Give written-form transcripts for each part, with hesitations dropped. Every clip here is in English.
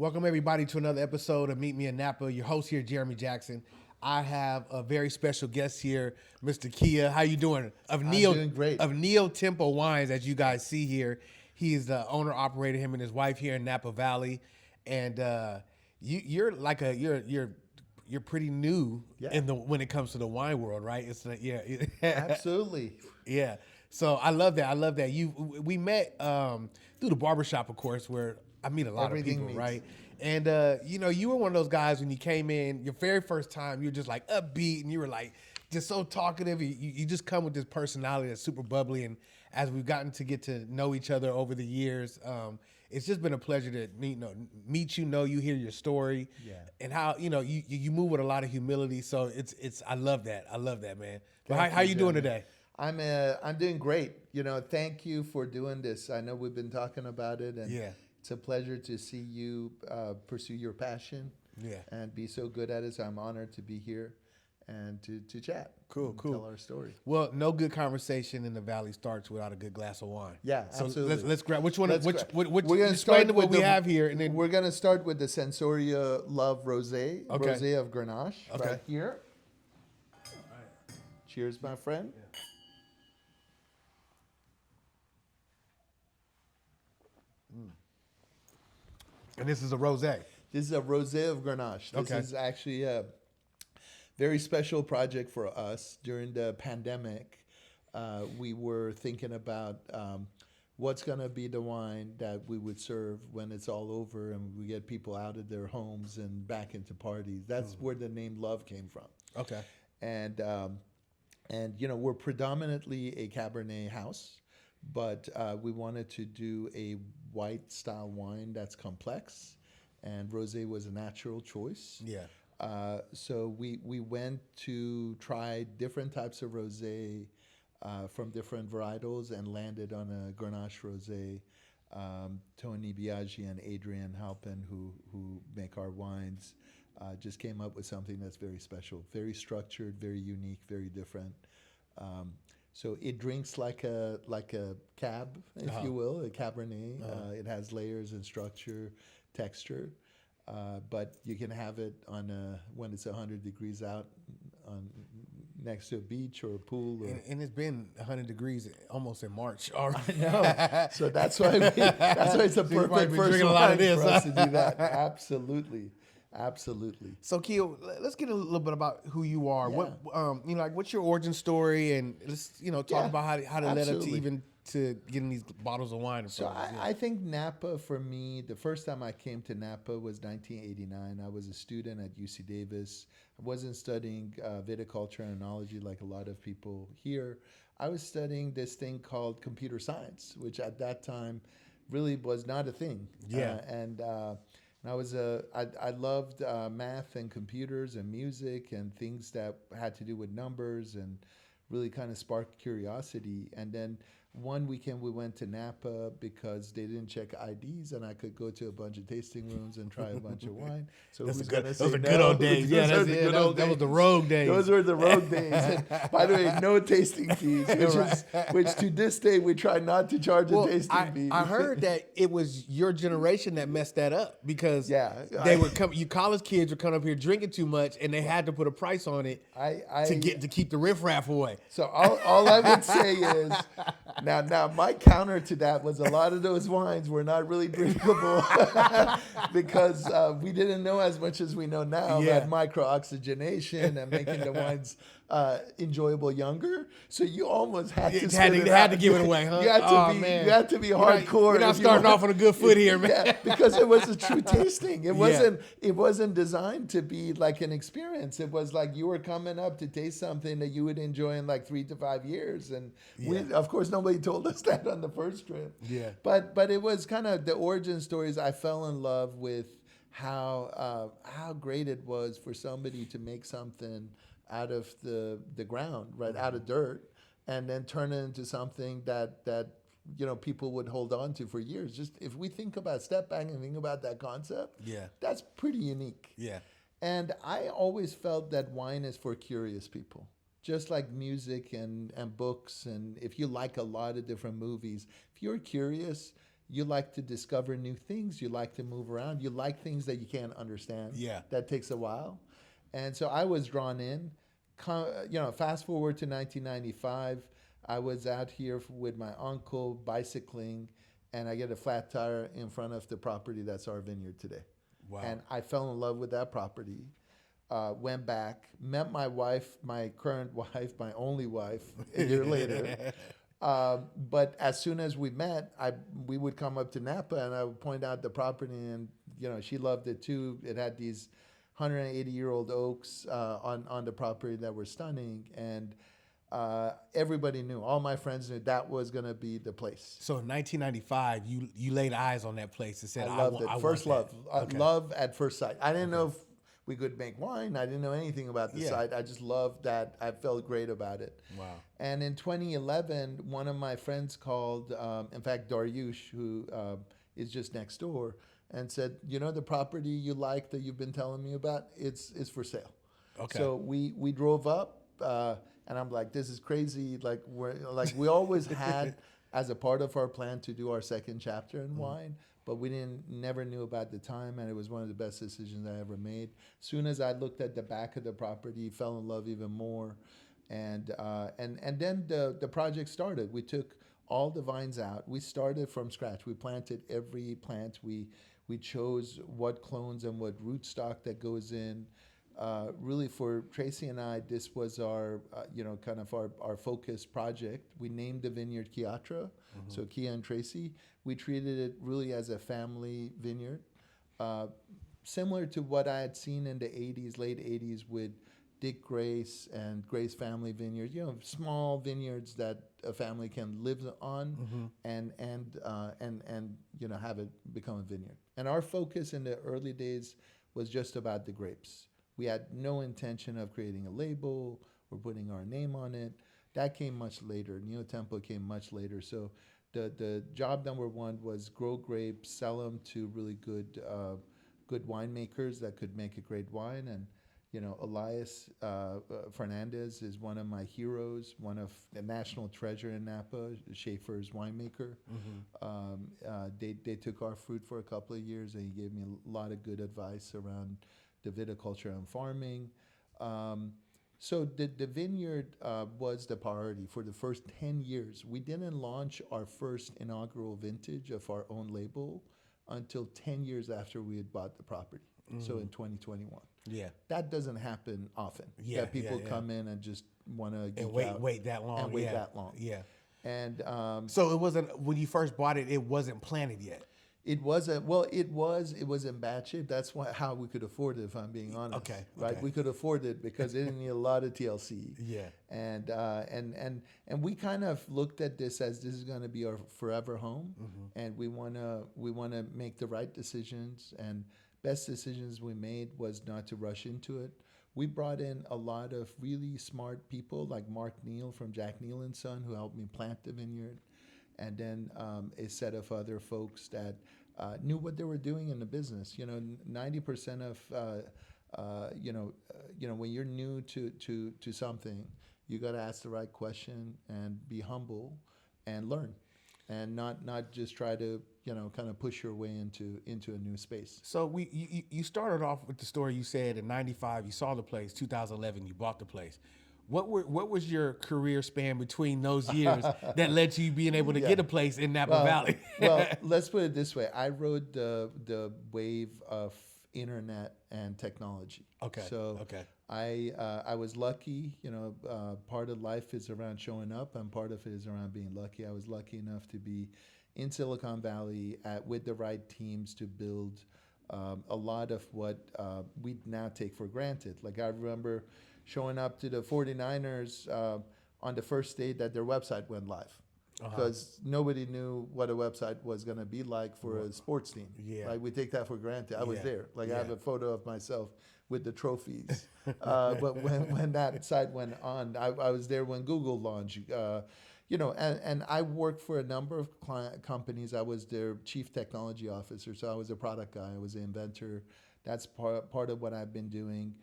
Welcome everybody to another episode of Meet Me in Napa. Your host here, Jeremy Jackson. I have a very special guest here, Mr. Kia. How you doing? I'm doing great. Of NeoTempo Wines, as you guys see here. He is the owner operator, him and his wife here in Napa Valley, and you're pretty new when it comes to the wine world, right? It's Absolutely. Yeah. So I love that. We met through the barbershop, of course, where I meet a lot of people, right? And you were one of those guys when you came in your very first time, you were just like upbeat and you were like just so talkative. You just come with this personality that's super bubbly. And as we've gotten to get to know each other over the years, it's just been a pleasure to meet you, know you, hear your story, and how you move with a lot of humility. So it's I love that. I love that, man. But how you doing today? I'm doing great. Thank you for doing this. I know we've been talking about it, and it's a pleasure to see you pursue your passion and be so good at it. So I'm honored to be here and to chat. Cool. Tell our story. Well, no good conversation in the Valley starts without a good glass of wine. Yeah, so absolutely. Let's grab which one. We're going to start with what we have here, and then we're going to start with the Sensoria Love Rosé, Rosé of Grenache, right here. All right. Cheers, my friend. Yeah. And this is a rosé. This is a rosé of Grenache. This is actually a very special project for us. During the pandemic, we were thinking about what's going to be the wine that we would serve when it's all over and we get people out of their homes and back into parties. That's where the name Love came from. Okay. And we're predominantly a Cabernet house, but we wanted to do a white style wine that's complex, and rosé was a natural choice. Yeah. So we went to try different types of rosé from different varietals and landed on a Grenache rosé. Tony Biaggi and Adrian Halpin, who make our wines, just came up with something that's very special, very structured, very unique, very different. So it drinks like a cab, if you will, a Cabernet. It has layers and structure, texture, but you can have it on when it's 100 degrees out, next to a beach or a pool. And it's been 100 degrees almost in March already. I know. So that's why it's a perfect first wine for us to do that. Absolutely. So, Kia, let's get a little bit about who you are. Yeah. What's your origin story, and let's talk about how to led up to even to getting these bottles of wine. So I think Napa, for me, the first time I came to Napa was 1989. I was a student at UC Davis. I wasn't studying viticulture and enology like a lot of people here. I was studying this thing called computer science, which at that time really was not a thing. Yeah. I loved math and computers and music and things that had to do with numbers and really kind of sparked curiosity. And then one weekend we went to Napa because they didn't check IDs and I could go to a bunch of tasting rooms and try a bunch of wine. So those are good old days. Yeah, that was the rogue days. Those were the rogue days. And by the way, no tasting fees, which to this day we try not to charge a tasting fee. I heard that it was your generation that messed that up because you college kids were coming up here drinking too much and they had to put a price on it to keep the riffraff away. So all I would say is. Now, my counter to that was a lot of those wines were not really drinkable because we didn't know as much as we know now about micro-oxygenation and making the wines enjoyable younger. So you almost had to give it away, huh? You had to be hardcore. You're not starting off on a good foot here, man. Yeah, because it was a true tasting. It wasn't designed to be like an experience. It was like you were coming up to taste something that you would enjoy in like 3 to 5 years. And we, of course, nobody told us that on the first trip. Yeah. But it was kind of the origin stories. I fell in love with how great it was for somebody to make something out of the ground, right, out of dirt, and then turn it into something that people would hold on to for years. Just if we step back and think about that concept, that's pretty unique. Yeah. And I always felt that wine is for curious people. Just like music and books, and if you like a lot of different movies, if you're curious, you like to discover new things. You like to move around. You like things that you can't understand. Yeah. That takes a while. And so I was drawn in. Fast forward to 1995, I was out here with my uncle bicycling, and I get a flat tire in front of the property that's our vineyard today. Wow. And I fell in love with that property. Went back, met my wife, my current wife, my only wife, a year later. But as soon as we met, we would come up to Napa, and I would point out the property, and she loved it too. It had these 180-year-old oaks on the property that were stunning, and everybody knew. All my friends knew that was going to be the place. So in 1995, you laid eyes on that place and said, I loved it. First love. Okay. Love at first sight. I didn't know if we could make wine. I didn't know anything about the site. I just loved that. I felt great about it. Wow. And in 2011, one of my friends called, in fact, Daryush, who is just next door, and said, the property you like that you've been telling me about, it's for sale. Okay. So we drove up, and I'm like, this is crazy. We always had as a part of our plan to do our second chapter in wine, but we never knew about the time, and it was one of the best decisions I ever made. Soon as I looked at the back of the property, fell in love even more, and then the project started. We took all the vines out. We started from scratch. We planted every plant. We chose what clones and what rootstock that goes in. Really, for Tracy and I, this was our, kind of our focus project. We named the vineyard Kiatra, so Kia and Tracy. We treated it really as a family vineyard, similar to what I had seen in the 80s, late 80s with Dick Grace and Grace Family Vineyards. Small vineyards that a family can live on and have it become a vineyard. And our focus in the early days was just about the grapes. We had no intention of creating a label or putting our name on it. That came much later. NeoTempo came much later. So the job number one was grow grapes, sell them to really good winemakers that could make a great wine. And Elias Fernandez is one of my heroes, one of the national treasure in Napa, Schaefer's winemaker. They took our fruit for a couple of years, and he gave me a lot of good advice around the viticulture and farming. So the vineyard was the priority for the first 10 years. We didn't launch our first inaugural vintage of our own label until 10 years after we had bought the property. So in 2021. Yeah. That doesn't happen often. Yeah. That people come in and just want to geek out. Wait that long. And wait that long. Yeah. And so it wasn't, when you first bought it, it wasn't planted yet. It wasn't. Well, it was in bad shape. That's how we could afford it, if I'm being honest. Okay. Right. We could afford it because it didn't need a lot of TLC. Yeah. And we kind of looked at this as this is going to be our forever home, and we wanna make the right decisions. And best decisions we made was not to rush into it. We brought in a lot of really smart people like Mark Neal from Jack Neal and Son, who helped me plant the vineyard, and then a set of other folks that knew what they were doing in the business. 90% of when you're new to something, you got to ask the right question and be humble and learn, and not just try to kind of push your way into a new space. So you started off with the story. You said in '95 you saw the place. 2011 you bought the place. What was your career span between those years that led to you being able to get a place in Napa Valley? Well, let's put it this way. I rode the wave of internet and technology. Okay. So I was lucky. Part of life is around showing up, and part of it is around being lucky. I was lucky enough to be in Silicon Valley with the right teams to build a lot of what we now take for granted. Like I remember showing up to the 49ers on the first day that their website went live, because nobody knew what a website was going to be like for a sports team. Yeah. Like we take that for granted. I was there. Like I have a photo of myself with the trophies. But when that site went on, I was there when Google launched. And I worked for a number of companies. I was their chief technology officer, so I was a product guy. I was an inventor. That's part of what I've been doing.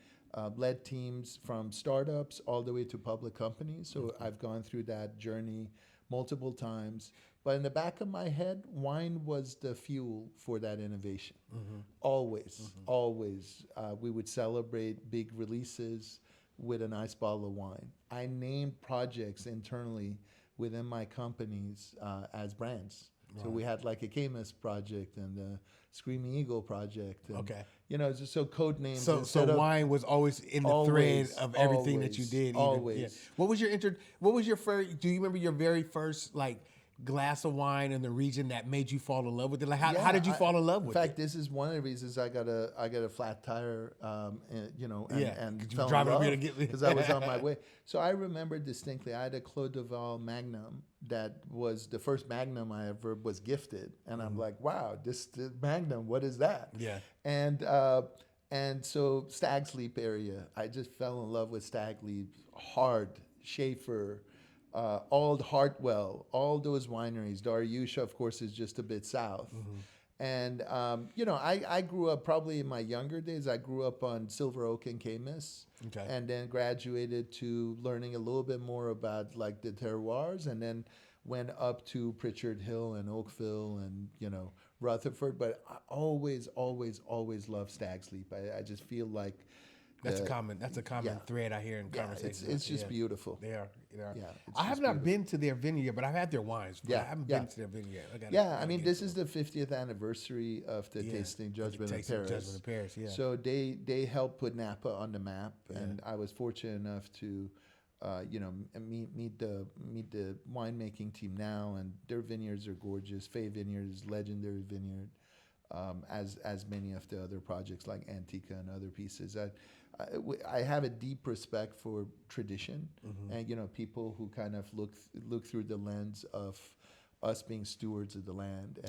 Led teams from startups all the way to public companies. So I've gone through that journey multiple times. But in the back of my head, wine was the fuel for that innovation. Always, always. We would celebrate big releases with a nice bottle of wine. I named projects internally within my companies as brands. So we had like a Camus project and the Screaming Eagle project. And, so code names. So wine was always in the thread of everything that you did. Always. What was your first? Do you remember your very first glass of wine in the region that made you fall in love with it? How did you fall in love with it? In fact, this is one of the reasons I got a flat tire, and fell in love because I was on my way. So I remember distinctly, I had a Clos Duval Magnum that was the first Magnum I ever was gifted, and I'm like, wow, this Magnum, what is that? Yeah. And so Stag's Leap area, I just fell in love with Stag Leap, Hard, Schaefer, Ald Hartwell, all those wineries. Dariusha, of course, is just a bit south. And, I grew up probably in my younger days, I grew up on Silver Oak and Camus. Okay. And then graduated to learning a little bit more about the terroirs, and then went up to Pritchard Hill and Oakville and, Rutherford. But I always, always, always loved Stag's Leap. I just feel like that's a common thread I hear in conversations. It's just beautiful. They are. Yeah, I have not been to their vineyard, but I've had their wines. I haven't been to their vineyard. This is the 50th anniversry of the Tasting Judgment of Paris. So they helped put Napa on the map, and I was fortunate enough to, meet the winemaking team now, and their vineyards are gorgeous. Fay Vineyard is legendary vineyard, as many of the other projects like Antica and other pieces. I have a deep respect for tradition, and people who kind of look through the lens of us being stewards of the land,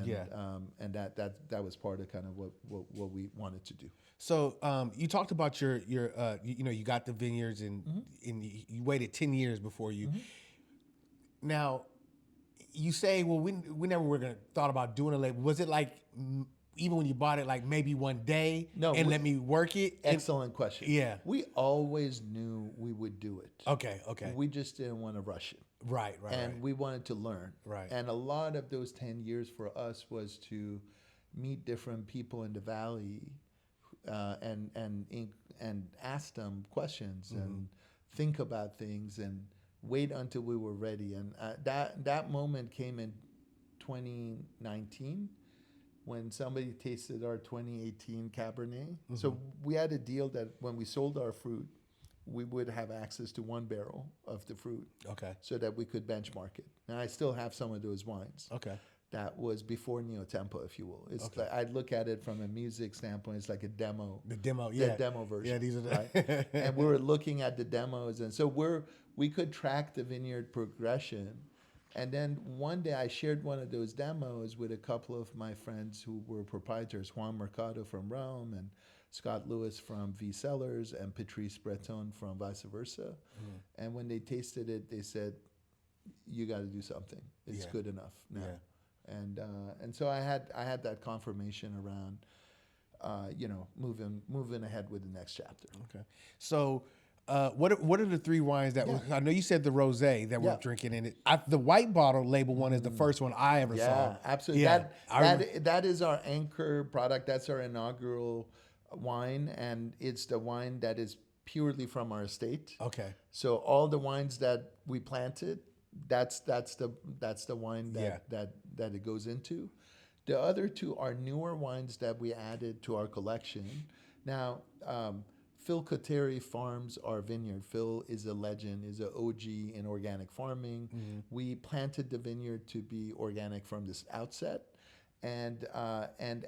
and that was part of kind of what we wanted to do. So you talked about your you got the vineyards and you waited 10 years before you. Now, you say, well, we never thought about doing a label. Was it even when you bought it, maybe one day let me work it? Excellent question. Yeah. We always knew we would do it. Okay. We just didn't want to rush it. Right. And we wanted to learn. Right. And a lot of those 10 years for us was to meet different people in the Valley and ask them questions and think about things and wait until we were ready. And that moment came in 2019. When somebody tasted our 2018 Cabernet. So we had a deal that when we sold our fruit, we would have access to 1 barrel of the fruit. Okay. So that we could benchmark it. And I still have some of those wines. Okay. That was before NeoTempo, if you will. It's I'd look at it from a music standpoint. It's like a demo. The demo, The demo version. Yeah, these are right? And we were looking at the demos. And so we could track the vineyard progression. And then one day I shared one of those demos with a couple of my friends who were proprietors, Juan Mercado from Realm and Scott Lewis from V Cellars and Patrice Breton from Vice Versa. And when they tasted it, they said, you got to do something. It's good enough now. Yeah. And so I had that confirmation around, moving ahead with the next chapter. Okay. So what are the 3 wines that I know you said the rosé that we're drinking in it. The white bottle label one is the first one I ever saw. Yeah, absolutely. Yeah, that is our anchor product. That's our inaugural wine, and it's the wine that is purely from our estate. Okay. So all the wines that we planted, that's the wine that it goes into. The other 2 are newer wines that we added to our collection. Now, Phil Cotteri farms our vineyard. Phil is a legend, is an OG in organic farming. We planted the vineyard to be organic from this outset. And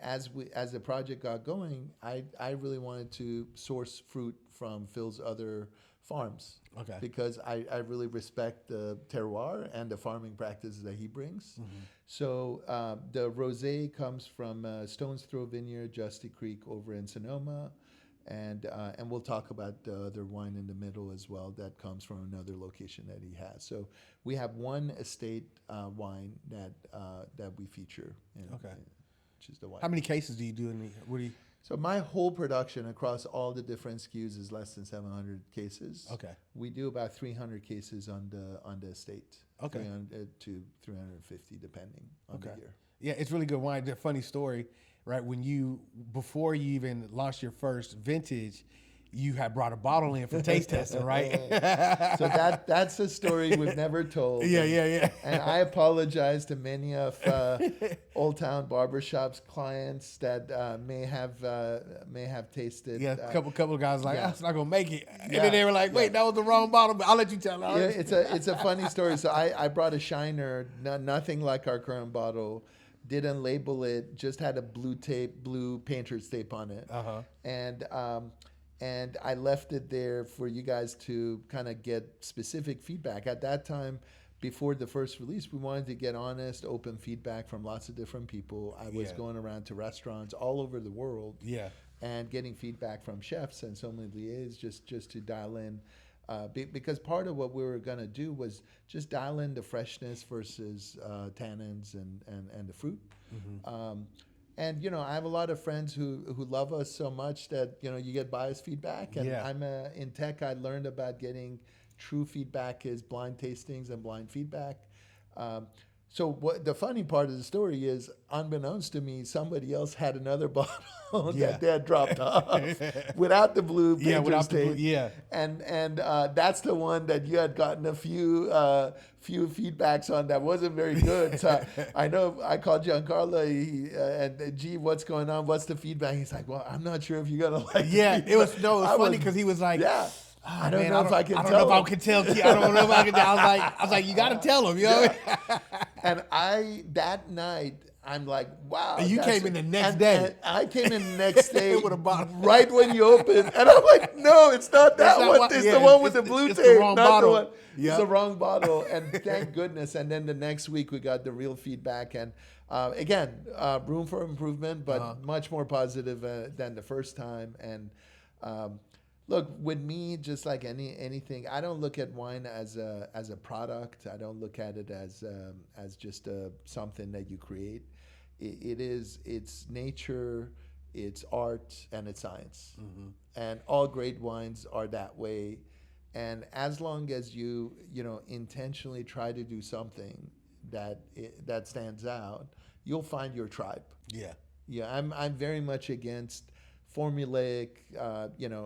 as the project got going, I really wanted to source fruit from Phil's other farms. Okay. Because I really respect the terroir and the farming practices that he brings. So the rosé comes from Stone's Throw Vineyard, Justy Creek over in Sonoma. And we'll talk about the other wine in the middle as well that comes from another location that he has. So we have one estate wine that we feature. Which is the wine. How many cases do you do So my whole production across all the different SKUs is less than 700 cases. Okay. We do about 300 cases on the estate. Okay. 300 to 350 depending on the year. Yeah, it's really good wine. A funny story, right? Before you even launched your first vintage, you had brought a bottle in for taste testing, right? So that's a story we've never told. Yeah. And I apologize to many of Old Town Barbershop's clients that may have tasted. Yeah, a couple of guys like, that's not gonna make it, and Yeah. then they were like, wait, that was the wrong bottle. But I'll let you tell it. Yeah, it's a funny story. So I brought a Shiner, nothing like our current bottle. Didn't label it, just had a blue painter's tape on it. And I left it there for you guys to kind of get specific feedback. At that time, before the first release, we wanted to get honest, open feedback from lots of different people. I was going around to restaurants all over the world, and getting feedback from chefs and sommeliers just to dial in. Because part of what we were going to do was just dial in the freshness versus tannins and the fruit. And, I have a lot of friends who love us so much that, you get biased feedback. And I'm in tech, I learned about getting true feedback is blind tastings and blind feedback. So what the funny part of the story is, unbeknownst to me, somebody else had another bottle that they had dropped off without the blue painter's tape. And that's the one that you had gotten a few feedbacks on that wasn't very good. So I know I called Giancarlo and gee, what's going on? What's the feedback? He's like, well, I'm not sure if you're gonna like. It was funny because he was like, I don't know if I can tell. I don't know if I can tell. I don't know if I can tell. I was like, you got to tell him, And that night, I'm like, wow. And you came in the next day. And I came in the next day, with a bottle. right when you opened. And I'm like, no, it's not that one. It's the one with the blue tape. The wrong not bottle. The one. It's the wrong bottle. And thank goodness. And then the next week, we got the real feedback. And again, room for improvement, but much more positive than the first time. And look, with me, just like anything, I don't look at wine as a product. I don't look at it as just something that you create. It's nature, it's art, and it's science. And all great wines are that way. And as long as you intentionally try to do something that stands out, you'll find your tribe. I'm very much against formulaic,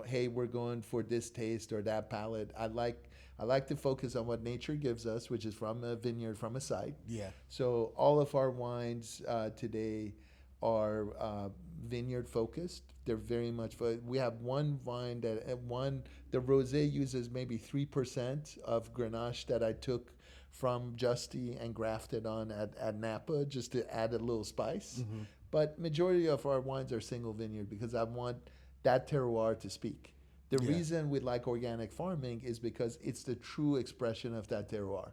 hey, we're going for this taste or that palate. I like to focus on what nature gives us, which is from a vineyard, from a site. So all of our wines today are vineyard focused. They're very much. We have one vine the rosé uses maybe 3% of Grenache that I took from Justy and grafted on at Napa just to add a little spice. But majority of our wines are single vineyard because I want that terroir to speak. The reason we like organic farming is because it's the true expression of that terroir.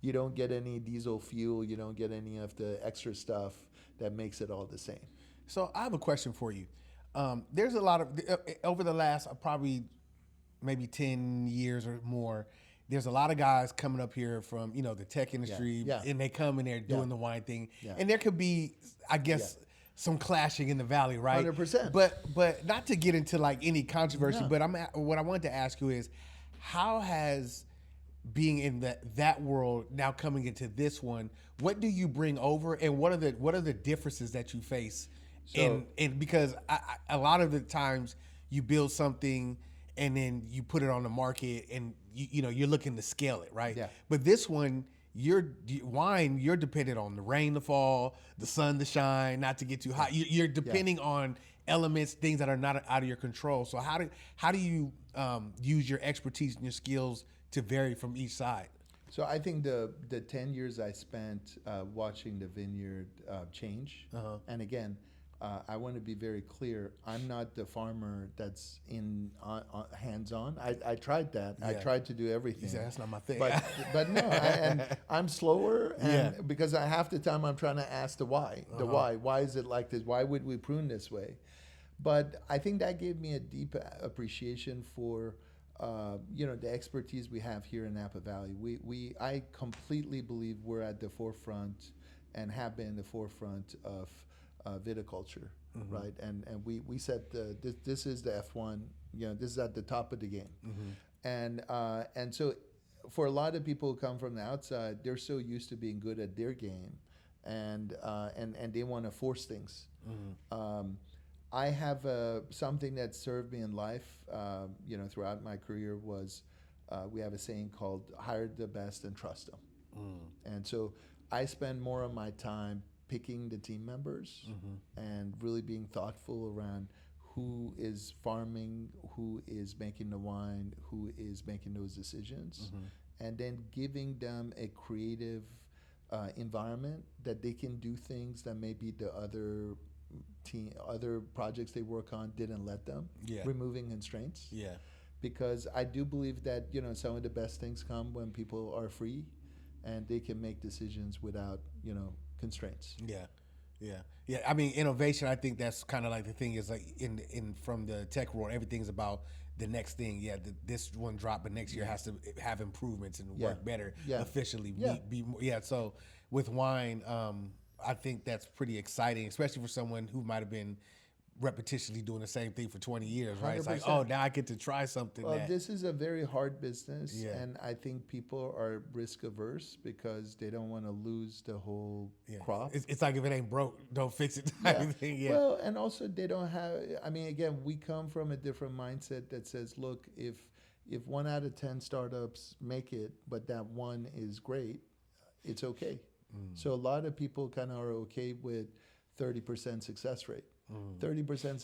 You don't get any diesel fuel. You don't get any of the extra stuff that makes it all the same. So I have a question for you. There's a lot of, over the last probably maybe 10 years or more, there's a lot of guys coming up here from, the tech industry, and they come and they're doing the wine thing. And there could be, I guess, some clashing in the valley, right? 100%. But not to get into like any controversy, but what I wanted to ask you is, how has being in that world now coming into this one, what do you bring over, and what are the differences that you face? And because a lot of the times you build something and then you put it on the market and you're looking to scale it, right? But this one, you're dependent on the rain to fall, the sun to shine, not to get too hot. You're depending on elements, things that are not out of your control. So how do you use your expertise and your skills to vary from each side? So I think the 10 years I spent watching the vineyard change, and again, I want to be very clear. I'm not the farmer that's in hands-on. I tried that. I tried to do everything. That's not my thing. But no, and I'm slower, and because half the time I'm trying to ask the why. The why. Why is it like this? Why would we prune this way? But I think that gave me a deep appreciation for the expertise we have here in Napa Valley. I completely believe we're at the forefront and have been the forefront of viticulture, right? And we set this is the F1. This is at the top of the game, and so for a lot of people who come from the outside, they're so used to being good at their game, and they want to force things. I have something that served me in life, throughout my career was we have a saying called hire the best and trust them. And so I spend more of my time picking the team members and really being thoughtful around who is farming, who is making the wine, who is making those decisions, and then giving them a creative environment that they can do things that maybe the other projects they work on didn't let them. Removing constraints. Because I do believe that some of the best things come when people are free and they can make decisions without constraints. I mean, innovation, I think that's kind of like the thing is like in from the tech world, everything's about the next thing. This one drop, but next year has to have improvements and work better efficiently. So with wine, I think that's pretty exciting, especially for someone who might have been repetitionally doing the same thing for 20 years, right? 100%. It's like, oh, now I get to try something. Well, this is a very hard business, and I think people are risk averse because they don't want to lose the whole crop. It's like if it ain't broke, don't fix it type of thing. Well, and also they don't have, I mean, again, we come from a different mindset that says, look, if 1 out of 10 startups make it, but that one is great, it's okay. So a lot of people kind of are okay with 30% success rate. 30%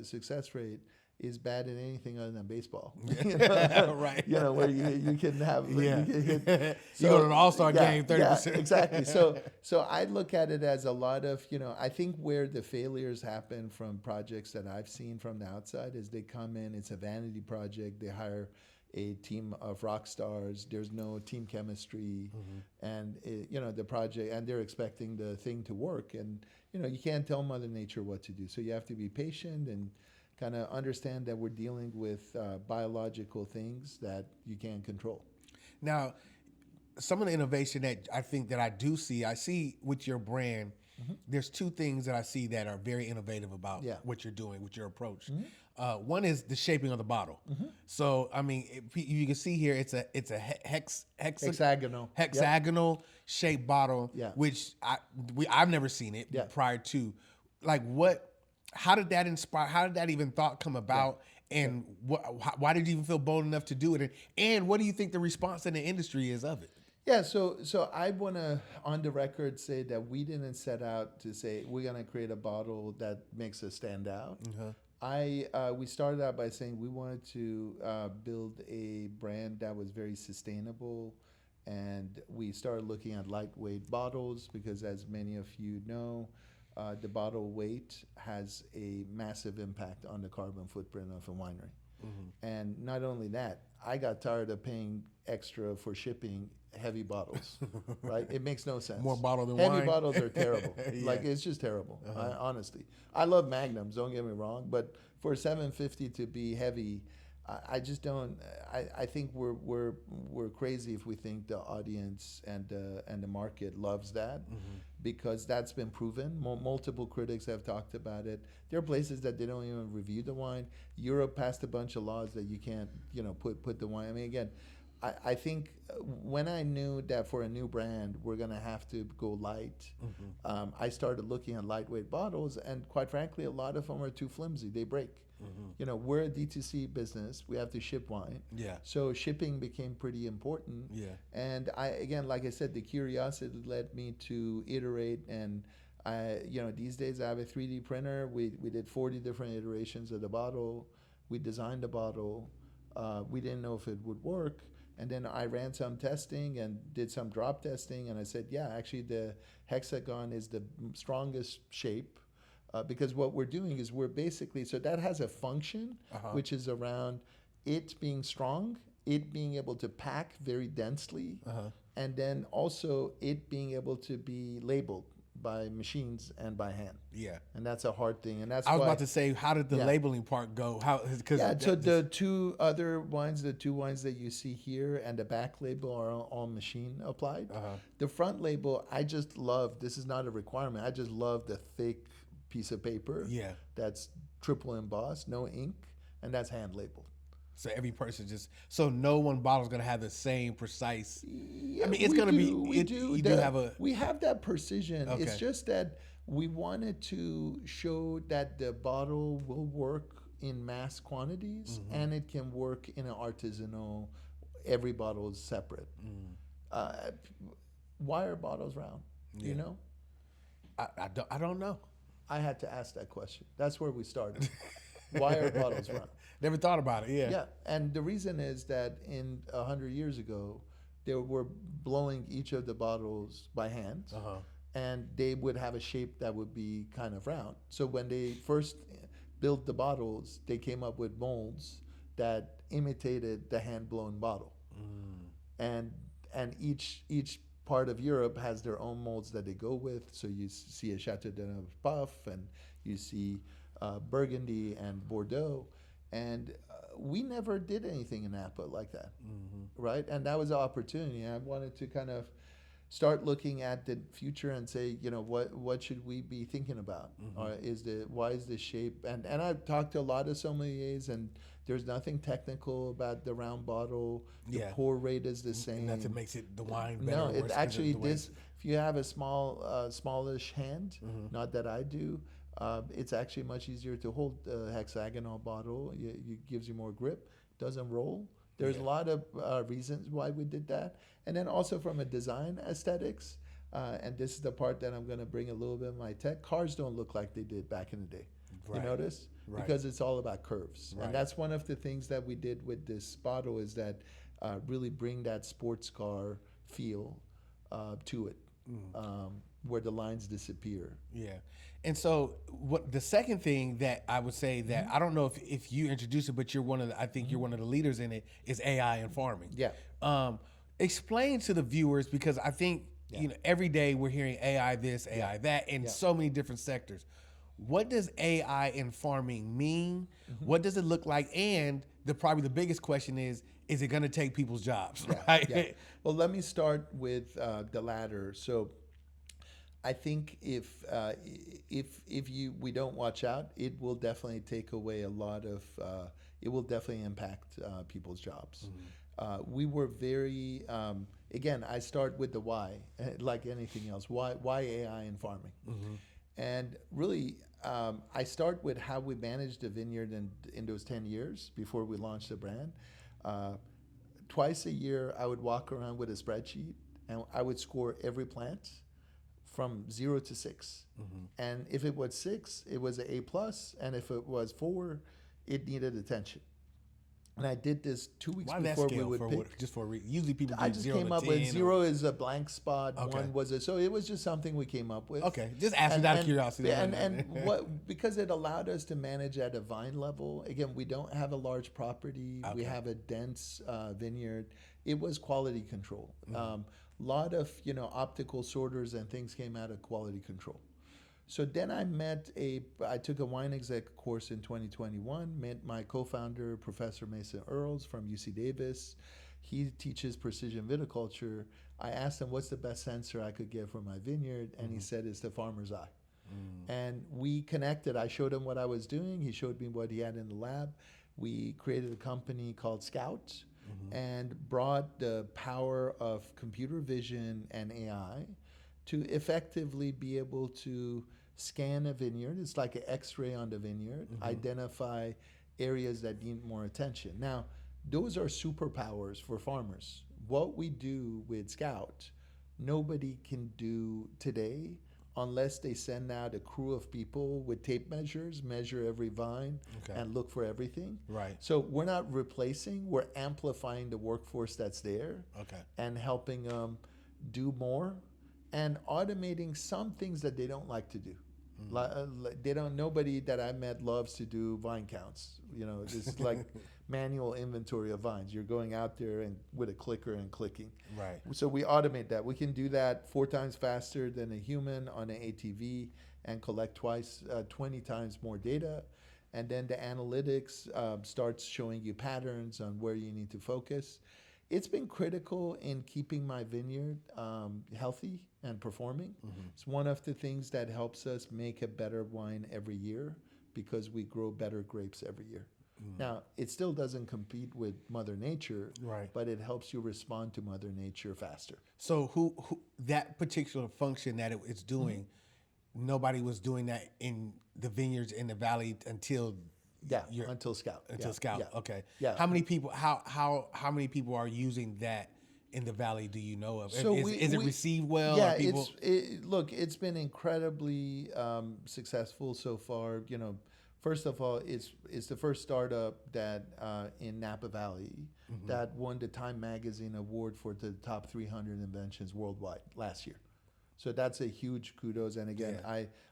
success rate is bad in anything other than baseball. Right. Where you can have you can hit. So, you go to an all-star game, 30%. Yeah, exactly. So I look at it as a lot of I think where the failures happen from projects that I've seen from the outside is they come in, it's a vanity project, they hire a team of rock stars, there's no team chemistry, and the project, and they're expecting the thing to work, and you can't tell Mother Nature what to do. So you have to be patient and kind of understand that we're dealing with biological things that you can't control. Now, some of the innovation that I think that I see with your brand, there's two things that I see that are very innovative about what you're doing, with your approach. One is the shaping of the bottle. So, I mean, you can see here, it's a hexagonal shaped bottle, which I've never seen it prior to. Like, how did that inspire? How did that even thought come about? And why did you even feel bold enough to do it? And what do you think the response in the industry is of it? Yeah, so I want to, on the record, say that we didn't set out to say we're going to create a bottle that makes us stand out. We started out by saying we wanted to build a brand that was very sustainable, and we started looking at lightweight bottles because, as many of you know, the bottle weight has a massive impact on the carbon footprint of a winery. And not only that, I got tired of paying extra for shipping heavy bottles, right? It makes no sense. More bottle than heavy wine. Bottles are terrible. Like, it's just terrible. Honestly, I love Magnums. Don't get me wrong, but for $750 to be heavy, I just don't. I think we're crazy if we think the audience and the market loves that, because that's been proven. Multiple critics have talked about it. There are places that they don't even review the wine. Europe passed a bunch of laws that you can't put the wine. I mean, again, I think when I knew that for a new brand we're gonna have to go light, I started looking at lightweight bottles, and quite frankly, a lot of them are too flimsy. They break. We're a D2C business. We have to ship wine. So shipping became pretty important. And like I said, the curiosity led me to iterate. And these days I have a 3D printer. We did 40 different iterations of the bottle. We designed the bottle. We didn't know if it would work. And then I ran some testing and did some drop testing. And I said, actually the hexagon is the strongest shape. Because what we're doing is we're basically, so that has a function, which is around it being strong, it being able to pack very densely, and then also it being able to be labeled. by machines and by hand. Yeah. And that's a hard thing. And that's I was about to say, how did the labeling part go? So the two wines that you see here and the back label are all machine applied. The front label, I just love, this is not a requirement, I just love the thick piece of paper that's triple embossed, no ink, and that's hand labeled. So every person so no one bottle is going to have the same precise. Yeah, I mean, it's going to be. We have that precision. Okay. It's just that we wanted to show that the bottle will work in mass quantities and it can work in an artisanal. Every bottle is separate. Why are bottles round? You know? I don't know. I had to ask that question. That's where we started. Why are bottles round? Never thought about it. Yeah, and the reason is that 100 years ago, they were blowing each of the bottles by hand, and they would have a shape that would be kind of round. So when they first built the bottles, they came up with molds that imitated the hand-blown bottle, and each part of Europe has their own molds that they go with. So you see a Chateau de Neuf, and you see Burgundy and Bordeaux. And we never did anything in Napa like that, right? And that was an opportunity. I wanted to kind of start looking at the future and say, what should we be thinking about? Or why is the shape? And I've talked to a lot of sommeliers, and there's nothing technical about the round bottle. The pour rate is the same. Nothing makes it the wine better. No, it actually this. If you have a smallish hand, not that I do. It's actually much easier to hold a hexagonal bottle. It gives you more grip. Doesn't roll. There's a lot of reasons why we did that. And then also from a design aesthetics, and this is the part that I'm going to bring a little bit of my tech. Cars don't look like they did back in the day. You notice? Because it's all about curves. And that's one of the things that we did with this bottle is that really bring that sports car feel to it. Where the lines disappear. Yeah. And so what the second thing that I would say that I don't know if you introduced it, but you're I think you're one of the leaders in it, is AI in farming. Yeah. Explain to the viewers, because I think every day we're hearing AI this, AI that in so many different sectors. What does AI in farming mean? What does it look like? And probably the biggest question is it going to take people's jobs? Right? Yeah. Well, let me start with the latter. So I think if we don't watch out, it will definitely take away a lot of. It will definitely impact people's jobs. We were very. Again, I start with the why, like anything else. Why AI in farming? And really, I start with how we managed the vineyard in those 10 years before we launched the brand. Twice a year, I would walk around with a spreadsheet, and I would score every plant from 0 to 6. And if it was 6, it was an A+, and if it was 4, it needed attention. And I did this 2 weeks before we would pick. Usually people do 0 to 10. I just came up with 0 is a blank spot. Okay. 1 was so it was just something we came up with. Okay, just asking out of curiosity. And because it allowed us to manage at a vine level. Again, we don't have a large property. Okay. We have a dense vineyard. It was quality control. Lot of optical sorters and things came out of quality control. So then I took a wine exec course in 2021, met my co-founder, Professor Mason Earls from UC Davis. He teaches precision viticulture. I asked him what's the best sensor I could get for my vineyard, and he said it's the farmer's eye. And we connected. I showed him what I was doing. He showed me what he had in the lab. We created a company called Scout and brought the power of computer vision and AI to effectively be able to scan a vineyard. It's like an X-ray on the vineyard, identify areas that need more attention. Now, those are superpowers for farmers. What we do with Scout, nobody can do today unless they send out a crew of people with tape measures, measure every vine, and look for everything. Right. So we're not replacing, we're amplifying the workforce that's there and helping them do more and automating some things that they don't like to do. They don't. Nobody that I met loves to do vine counts. This is like manual inventory of vines. You're going out there and with a clicker and clicking. Right. So we automate that. We can do that 4 times faster than a human on an ATV and collect 20 times more data. And then the analytics starts showing you patterns on where you need to focus. It's been critical in keeping my vineyard healthy and performing. It's one of the things that helps us make a better wine every year because we grow better grapes every year. Now, it still doesn't compete with Mother Nature, right, but it helps you respond to Mother Nature faster. So who that particular function that it's doing, nobody was doing that in the vineyards in the valley until Scout. Until Scout. Yeah. Okay. Yeah. How many people how many people are using that in the valley, do you know of? So is it received well? Yeah, people... it's been incredibly successful so far. First of all, it's the first startup that in Napa Valley that won the Time Magazine award for the top 300 inventions worldwide last year. So that's a huge kudos. And again,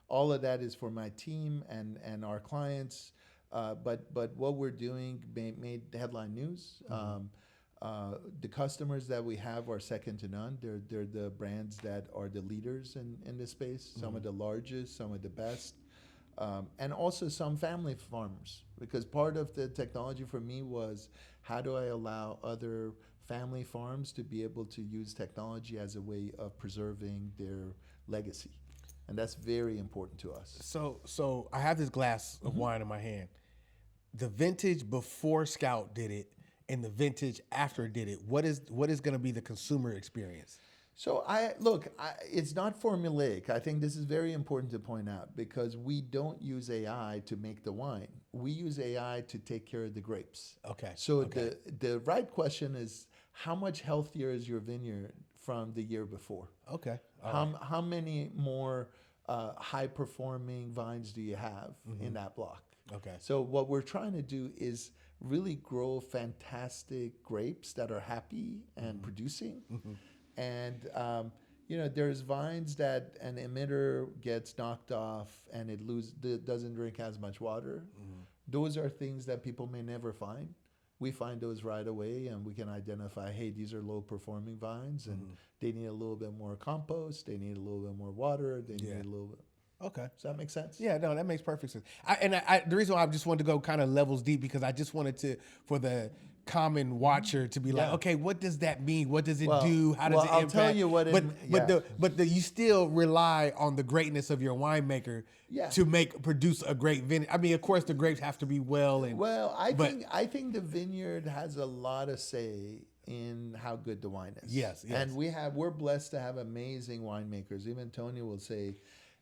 all of that is for my team and our clients. But what we're doing made headline news. The customers that we have are second to none. They're the brands that are the leaders in this space. Some of the largest, some of the best. And also some family farmers, because part of the technology for me was how do I allow other family farms to be able to use technology as a way of preserving their legacy. And that's very important to us. So I have this glass of wine in my hand. The vintage before Scout did it and the vintage after it did it, what is going to be the consumer experience? So it's not formulaic. I think this is very important to point out because we don't use AI to make the wine. We use AI to take care of the grapes. Okay. So the right question is, how much healthier is your vineyard from the year before? Okay. How many more high-performing vines do you have in that block? Okay. So what we're trying to do is really grow fantastic grapes that are happy and producing. And, there's vines that an emitter gets knocked off and it doesn't drink as much water. Those are things that people may never find. We find those right away and we can identify, hey, these are low-performing vines and they need a little bit more compost, they need a little bit more water, they need a little bit. Okay. Does that make sense? Yeah, no, that makes perfect sense. The reason why I just wanted to go kind of levels deep because I just wanted for the common watcher to be like, okay, what does that mean? What does it do? How does it impact? I'll tell you what you still rely on the greatness of your winemaker to produce a great vineyard. I mean, of course, the grapes have to be I think the vineyard has a lot of say in how good the wine is. Yes. And we're blessed to have amazing winemakers. Even Tony will say,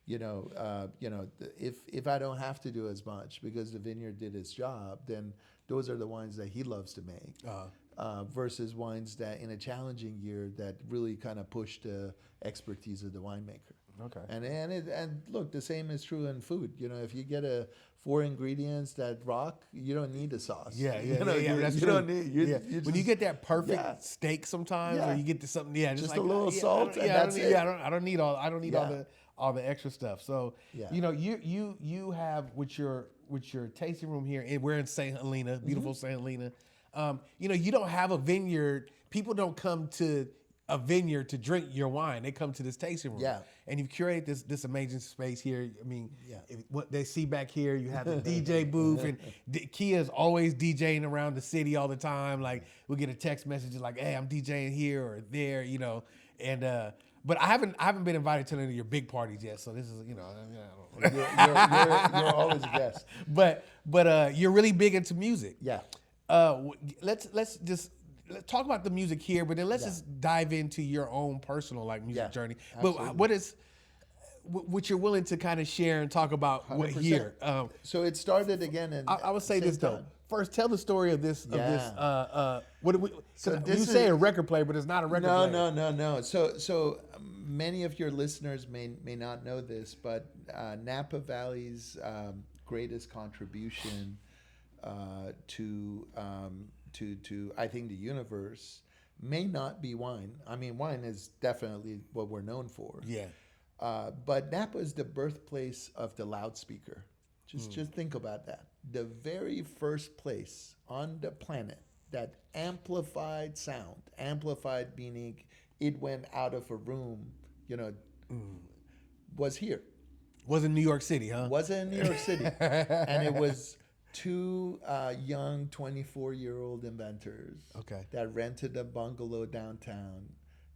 if I don't have to do as much because the vineyard did its job, then those are the wines that he loves to make. Versus wines that in a challenging year that really kind of push the expertise of the winemaker. Okay. And look, the same is true in food. If you get 4 ingredients that rock, you don't need a sauce. That's you true. Don't need. When you get that perfect steak sometimes, or you get to something, just like, a little salt, and that's it. I don't need all the extra stuff. So you have with your tasting room here, and we're in St. Helena, beautiful St. Helena. You don't have a vineyard. People don't come to a vineyard to drink your wine. They come to this tasting room. Yeah. And you've curated this amazing space here. I mean, what they see back here, you have the DJ booth, and Kia is always DJing around the city all the time. Like, we'll get a text message like, hey, I'm DJing here or there, and but I haven't been invited to any of your big parties yet, so this is, you're always a guest. But you're really big into music. Yeah. Let's talk about the music here, but then let's just dive into your own personal music journey. Absolutely. But what you're willing to kind of share and talk about 100%. what here? So it started again. I would say this though. First, tell the story of this. What do we? So you say a record player, but it's not a record player. No. So many of your listeners may not know this, but Napa Valley's greatest contribution to I think the universe may not be wine. I mean, wine is definitely what we're known for. Yeah. But Napa is the birthplace of the loudspeaker. Just think about that. The very first place on the planet that amplified sound, amplified meaning it went out of a room, was here. Wasn't New York City, huh? Wasn't in New York City. And it was two young 24-year-old inventors that rented a bungalow downtown.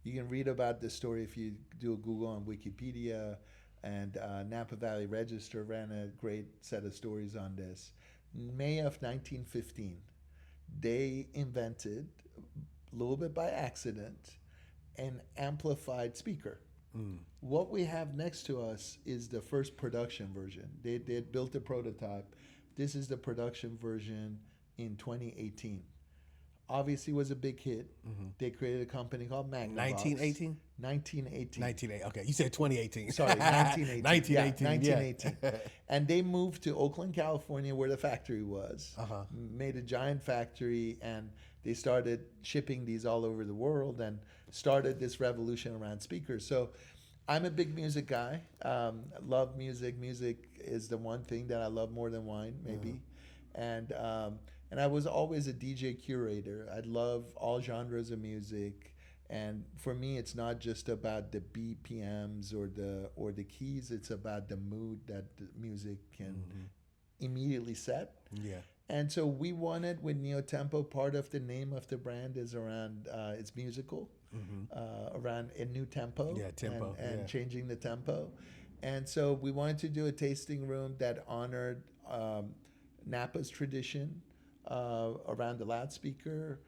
You can read about this story if you do a Google on Wikipedia, and Napa Valley Register ran a great set of stories on this. May of 1915, they invented, a little bit by accident, an amplified speaker. What we have next to us is the first production version. They built a prototype. This is the production version in 2018. Obviously was a big hit. They created a company called Magnavox. 1918? 1918. 1918. Okay, you said 2018. Sorry, 1918. 1918. Yeah, 1918. And they moved to Oakland, California, where the factory was. Made a giant factory, and they started shipping these all over the world and started this revolution around speakers. So I'm a big music guy. Love music. Music is the one thing that I love more than wine, maybe. And I was always a DJ curator. I love all genres of music. And for me, it's not just about the BPMs or the keys. It's about the mood that the music can immediately set. Yeah. And so we wanted with NeoTempo, part of the name of the brand is around it's musical, around a new tempo, tempo, and changing the tempo. And so we wanted to do a tasting room that honored Napa's tradition around the loudspeaker,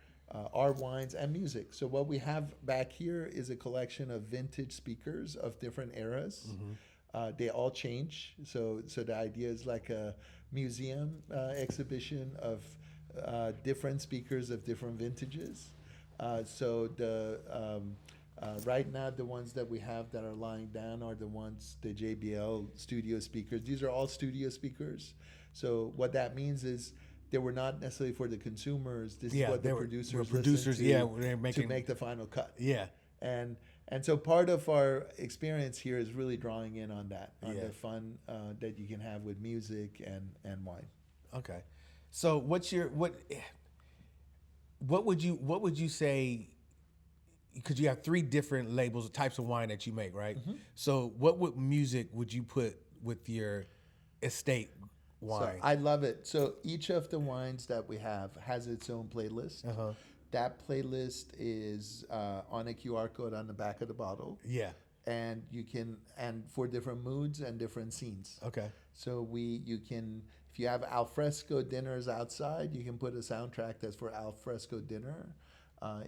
our wines, and music. So what we have back here is a collection of vintage speakers of different eras. They all change. So the idea is like a museum exhibition of different speakers of different vintages. So right now, the ones that we have that are lying down are the JBL studio speakers. These are all studio speakers. So what that means is they were not necessarily for the consumers. This is what the producers listened to, to make the final cut. Yeah. And so part of our experience here is really drawing in on that, on the fun that you can have with music and wine. Okay. So what would you say, because you have 3 different labels, types of wine that you make, right? So what music would you put with your estate wine? So I love it. So each of the wines that we have has its own playlist. That playlist is on a QR code on the back of the bottle. Yeah. And for different moods and different scenes. Okay. So you can, if you have alfresco dinners outside, you can put a soundtrack that's for alfresco dinner.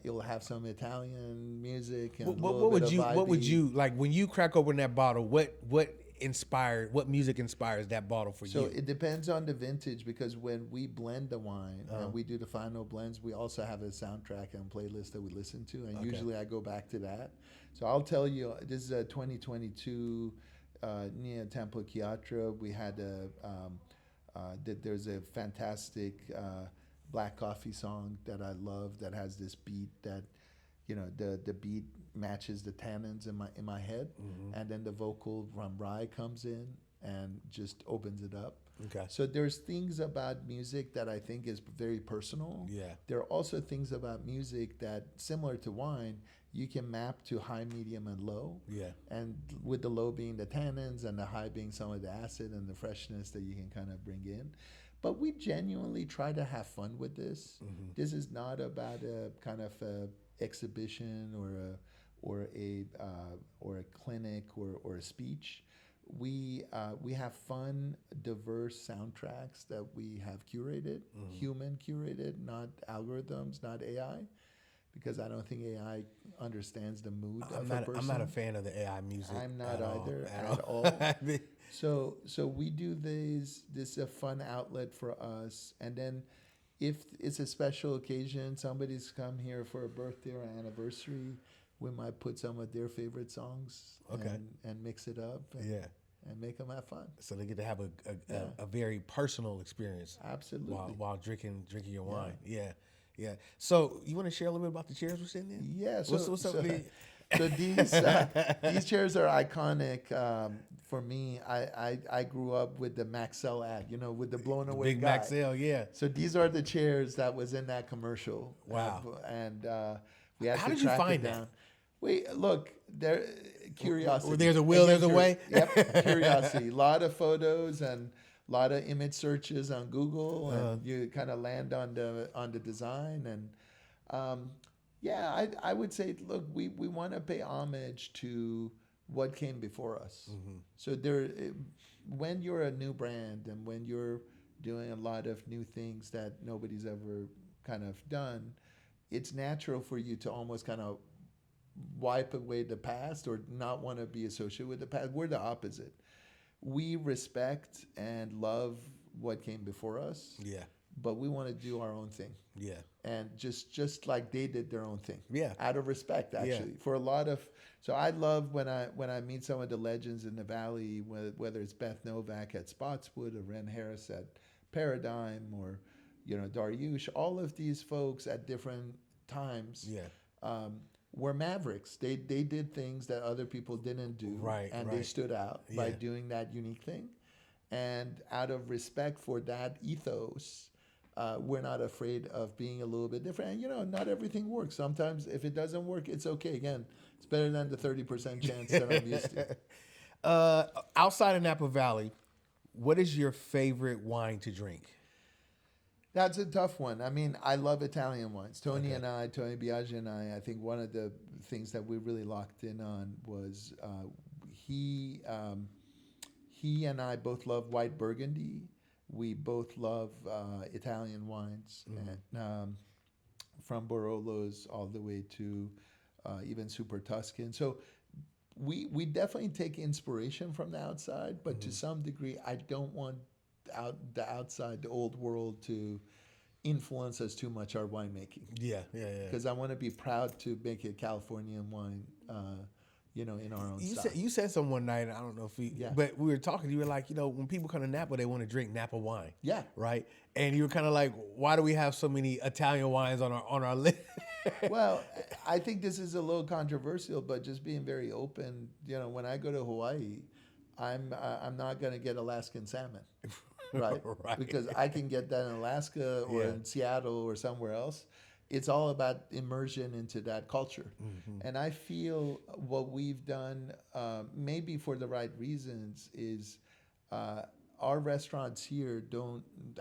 It'll have some Italian music and what would you like when you crack open that bottle? What music inspires that bottle for you? So it depends on the vintage, because when we blend the wine and we do the final blends, we also have a soundtrack and playlist that we listen to, and usually I go back to that. So I'll tell you, this is a 2022 NeoTempo Chiatra. We had there's a fantastic black coffee song that I love that has this beat that, the beat matches the tannins in my head, and then the vocal from rye comes in and just opens it up. Okay. So there's things about music that I think is very personal. Yeah. There are also things about music that, similar to wine, you can map to high, medium, and low. Yeah. And with the low being the tannins and the high being some of the acid and the freshness that you can kind of bring in. But we genuinely try to have fun with this. This is not about a kind of a exhibition or a clinic or a speech. We have fun, diverse soundtracks that we have curated, human curated, not algorithms, not AI, because I don't think AI understands the mood of a person. I'm not a fan of the AI music. I'm not either at all. So we do this is a fun outlet for us, and then if it's a special occasion, somebody's come here for a birthday or an anniversary, we might put some of their favorite songs and mix it up and make them have fun. So they get to have a very personal experience. Absolutely. While drinking your wine. Yeah. So you want to share a little bit about the chairs we're sitting in? Yeah. What's up with So these chairs are iconic. For me, I grew up with the Maxell ad, with the blown away Big guy. Maxell, yeah. So these are the chairs that was in that commercial. Wow. And we had How to did you track find it down. that? Wait, look, there, curiosity. There's a will, there's a Again, way. Yep, curiosity. A lot of photos and a lot of image searches on Google, and you kind of land on the design. And yeah, I would say, look, we want to pay homage to what came before us. Mm-hmm. So when you're a new brand and when you're doing a lot of new things that nobody's ever kind of done, it's natural for you to almost kind of wipe away the past or not want to be associated with the past. We're the opposite. We respect and love what came before us. Yeah. But we want to do our own thing. Yeah. And just like they did their own thing. Yeah. Out of respect, actually. Yeah. For a lot of, so I love when I meet some of the legends in the Valley, whether it's Beth Novak at Spotswood or Ren Harris at Paradigm or, Dariush, all of these folks at different times. Yeah. Were mavericks. They did things that other people didn't do. Right. And right. they stood out by doing that unique thing. And out of respect for that ethos, we're not afraid of being a little bit different. And, not everything works. Sometimes if it doesn't work, it's okay. Again, it's better than the 30% chance that I'm used to. Outside of Napa Valley, what is your favorite wine to drink? That's a tough one. I mean, I love Italian wines. Tony Biaggi and I think one of the things that we really locked in on was he and I both love white Burgundy. We both love Italian wines, and from Barolos all the way to even Super Tuscan. So we definitely take inspiration from the outside, but to some degree, I don't want the outside, the old world, to influence us too much our winemaking. Yeah. Because I want to be proud to make a Californian wine, in our own style. You said something one night, I don't know if but we were talking, you were like, when people come to Napa, they want to drink Napa wine. Yeah. Right? And you were kind of like, why do we have so many Italian wines on our list? Well, I think this is a little controversial, but just being very open, when I go to Hawaii, I'm not going to get Alaskan salmon. Right? Right. Because I can get that in Alaska or in Seattle or somewhere else. It's all about immersion into that culture. Mm-hmm. And I feel what we've done, maybe for the right reasons, is our restaurants here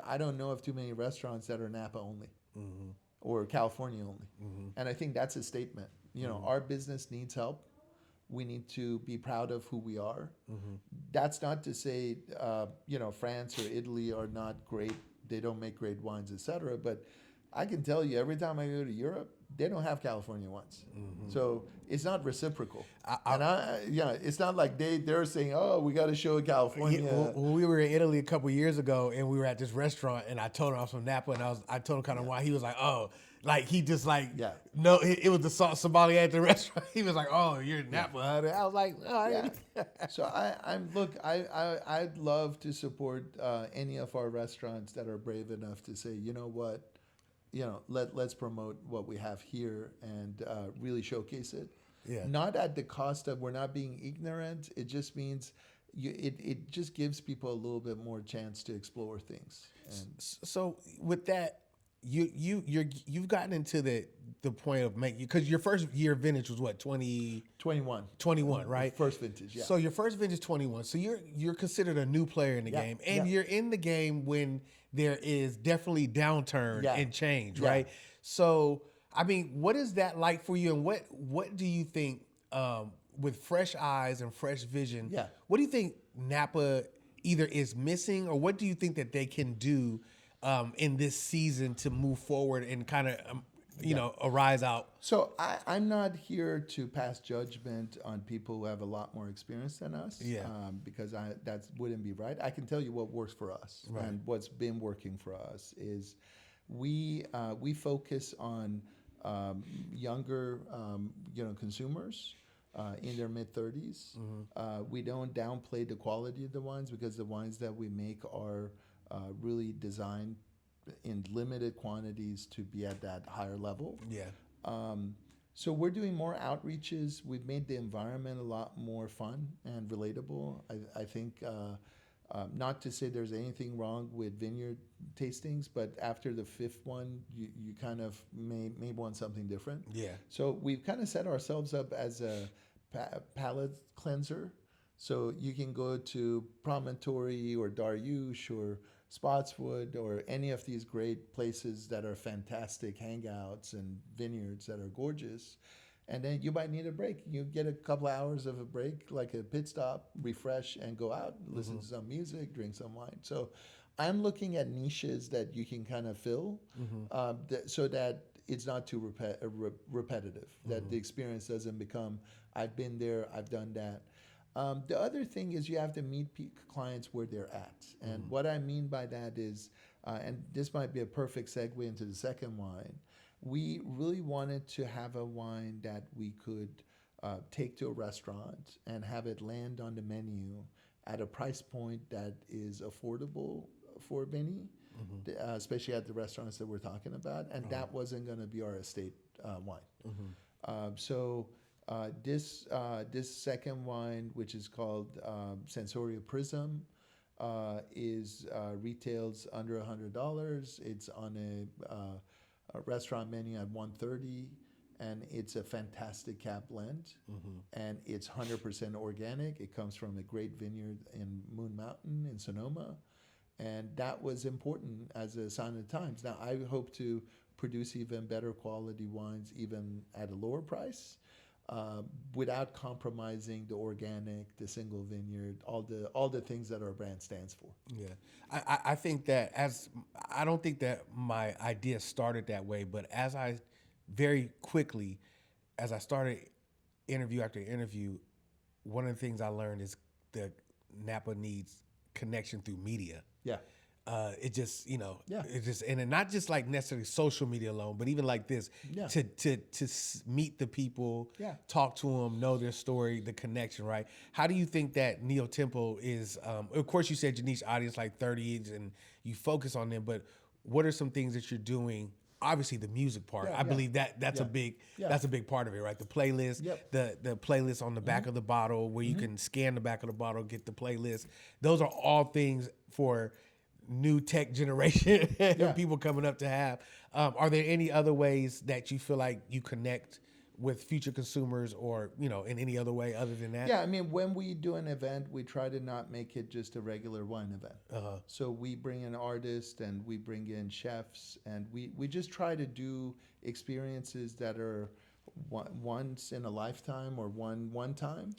I don't know of too many restaurants that are Napa only or California only. Mm-hmm. And I think that's a statement. Our business needs help. We need to be proud of who we are. Mm-hmm. That's not to say, France or Italy are not great. They don't make great wines, etc. But I can tell you, every time I go to Europe, they don't have California wines. Mm-hmm. So it's not reciprocal. It's not like they're saying, oh, we got to show California. When we were in Italy a couple of years ago, and we were at this restaurant, and I told him I was from Napa, and I told him kind of why. He was like, oh. Like, he just no, it was the sommelier at the restaurant. He was like, oh, you're in Napa. Huh? I was like, oh, So I'd love to support any of our restaurants that are brave enough to say, you know what, let's promote what we have here and really showcase it. Yeah. Not at the cost of we're not being ignorant. It just means it just gives people a little bit more chance to explore things. And so with that, you've gotten into the point of making, because your first year vintage was what, 21, right? First vintage, yeah. So your first vintage 21. So you're considered a new player in the game, and you're in the game when there is definitely downturn and change, right? So I mean, what is that like for you, and what do you think with fresh eyes and fresh vision? Yeah. What do you think Napa either is missing, or what do you think that they can do in this season to move forward and kind of, arise out? So I'm not here to pass judgment on people who have a lot more experience than us, because that wouldn't be right. I can tell you what works for us, right. And what's been working for us is we focus on younger, consumers. In their mid-30s. Mm-hmm. We don't downplay the quality of the wines, because the wines that we make are really designed in limited quantities to be at that higher level. Yeah. So we're doing more outreaches. We've made the environment a lot more fun and relatable. I think, not to say there's anything wrong with vineyard tastings, but after the fifth one, you kind of may want something different. Yeah. So we've kind of set ourselves up as a palate cleanser. So you can go to Promontory or Dariouche or Spotswood or any of these great places that are fantastic hangouts and vineyards that are gorgeous. And then you might need a break. You get a couple hours of a break, like a pit stop, refresh, and go out, listen to some music, drink some wine. So I'm looking at niches that you can kind of fill so that it's not too repetitive, that the experience doesn't become, I've been there, I've done that. The other thing is you have to meet clients where they're at. And what I mean by that is, and this might be a perfect segue into the second wine, we really wanted to have a wine that we could take to a restaurant and have it land on the menu at a price point that is affordable for many, especially at the restaurants that we're talking about. And that wasn't going to be our estate wine. This second wine, which is called Sensoria Prism, is retails under $100. It's on a restaurant menu at $130, and it's a fantastic cab blend, and it's 100% organic. It comes from a great vineyard in Moon Mountain in Sonoma, and that was important as a sign of the times. Now I hope to produce even better quality wines, even at a lower price. Without compromising the organic, the single vineyard, all the things that our brand stands for. Yeah, I think that I don't think that my idea started that way, but as I very quickly, as I started interview after interview, one of the things I learned is that Napa needs connection through media. Yeah. It just, it just, and not just like necessarily social media alone, but even like this, to meet the people, talk to them, know their story, the connection, right? How do you think that NeoTempo is, of course you said your niche audience like 30s and you focus on them, but what are some things that you're doing? Obviously the music part, I believe that's a big part of it, right? The playlist, the playlist on the back of the bottle where you can scan the back of the bottle, get the playlist. Those are all things for new tech generation people coming up to have. Are there any other ways that you feel like you connect with future consumers or, in any other way other than that? Yeah, I mean, when we do an event, we try to not make it just a regular wine event. So we bring in artists and we bring in chefs, and we just try to do experiences that are once in a lifetime or one time.